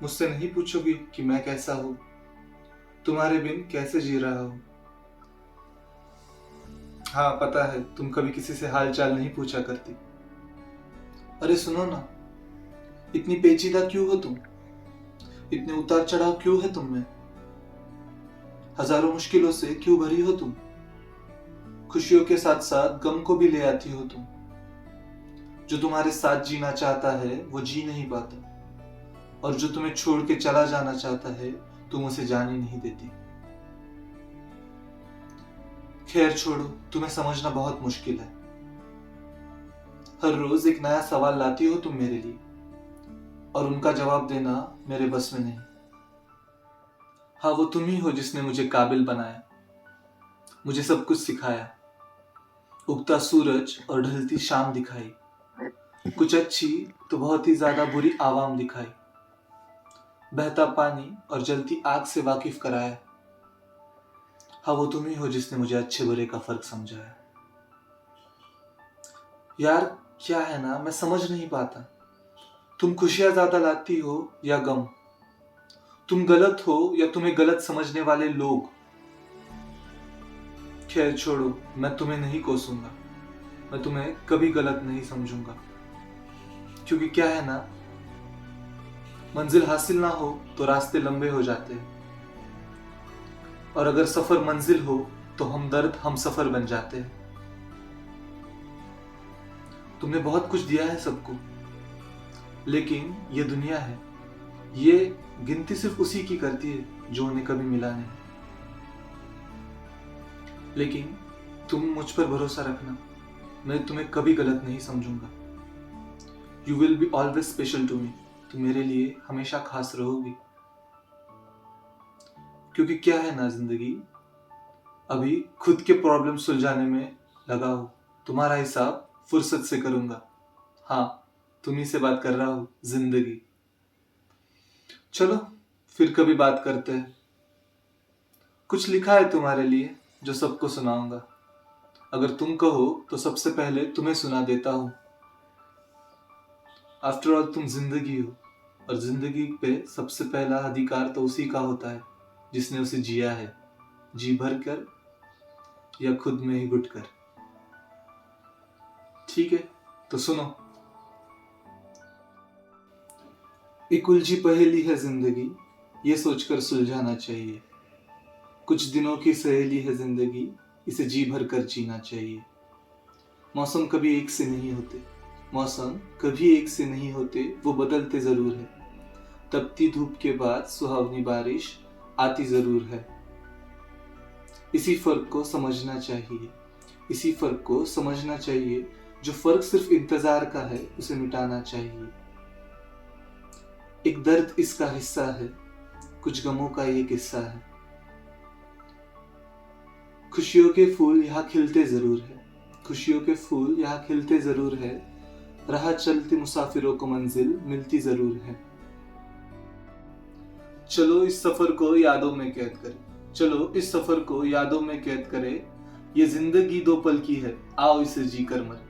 मुझसे नहीं पूछोगी कि मैं कैसा हूँ, तुम्हारे बिन कैसे जी रहा हूँ। हाँ पता है, तुम कभी किसी से हाल चाल नहीं पूछा करती। अरे सुनो ना, इतनी पेचीदा क्यों हो तुम? इतने उतार चढ़ाव क्यों है तुम में? हजारों मुश्किलों से क्यों भरी हो तुम? खुशियों के साथ साथ गम को भी ले आती हो तुम। जो तुम्हारे साथ जीना चाहता है वो जी नहीं पाता, और जो तुम्हें छोड़ के चला जाना चाहता है तुम उसे जाने नहीं देती। खैर छोड़ो, तुम्हें समझना बहुत मुश्किल है। हर रोज एक नया सवाल लाती हो तुम मेरे लिए, और उनका जवाब देना मेरे बस में नहीं। हाँ वो तुम ही हो जिसने मुझे काबिल बनाया, मुझे सब कुछ सिखाया, उगता सूरज और ढलती शाम दिखाई, कुछ अच्छी तो बहुत ही ज्यादा बुरी आवाम दिखाई, बहता पानी और जलती आग से वाकिफ कराया। हाँ वो तुम ही हो जिसने मुझे अच्छे बुरे का फर्क समझाया। यार क्या है ना, मैं समझ नहीं पाता, तुम खुशियां ज्यादा लाती हो या गम? तुम गलत हो या तुम्हें गलत समझने वाले लोग? खैर छोड़ो, मैं तुम्हें नहीं कोसूंगा, मैं तुम्हें कभी गलत नहीं समझूंगा। क्योंकि क्या है ना, मंजिल हासिल ना हो तो रास्ते लंबे हो जाते हैं, और अगर सफर मंजिल हो तो हमदर्द हम सफर बन जाते हैं। तुमने बहुत कुछ दिया है सबको, लेकिन ये दुनिया है, ये गिनती सिर्फ उसी की करती है जो उन्हें कभी मिला नहीं। लेकिन तुम मुझ पर भरोसा रखना, मैं तुम्हें कभी गलत नहीं समझूंगा। You will be always special to me, तुम मेरे लिए हमेशा खास रहोगी। क्योंकि क्या है ना, जिंदगी अभी खुद के प्रॉब्लम सुलझाने में लगा हूं, तुम्हारा हिसाब फुर्सत से करूंगा। हाँ, तुम्ही से बात कर रहा हूं, जिंदगी। चलो फिर कभी बात करते हैं। कुछ लिखा है तुम्हारे लिए जो सबको सुनाऊंगा। अगर तुम कहो तो सबसे पहले तुम्हें सुना देता हूं। आफ्टर ऑल तुम जिंदगी हो, और जिंदगी पे सबसे पहला अधिकार तो उसी का होता है जिसने उसे जिया है, जी भर कर या खुद में ही घुट कर। ठीक है, तो सुनो। एक उलझी पहेली है जिंदगी, ये सोचकर सुलझाना चाहिए। कुछ दिनों की सहेली है जिंदगी, इसे जी भर कर जीना चाहिए। मौसम कभी एक से नहीं होते, मौसम कभी एक से नहीं होते, वो बदलते जरूर है। तपती धूप के बाद सुहावनी बारिश आती जरूर है। इसी फर्क को समझना चाहिए, इसी फर्क को समझना चाहिए। जो फर्क सिर्फ इंतजार का है उसे मिटाना चाहिए। एक दर्द इसका हिस्सा है, कुछ गमों का ये किस्सा है। खुशियों के फूल यहाँ खिलते जरूर है, खुशियों के फूल यहाँ खिलते जरूर है। राह चलते मुसाफिरों को मंजिल मिलती जरूर है। चलो इस सफर को यादों में कैद करें, चलो इस सफर को यादों में कैद करें। ये जिंदगी दो पल की है, आओ इसे जी कर मरे।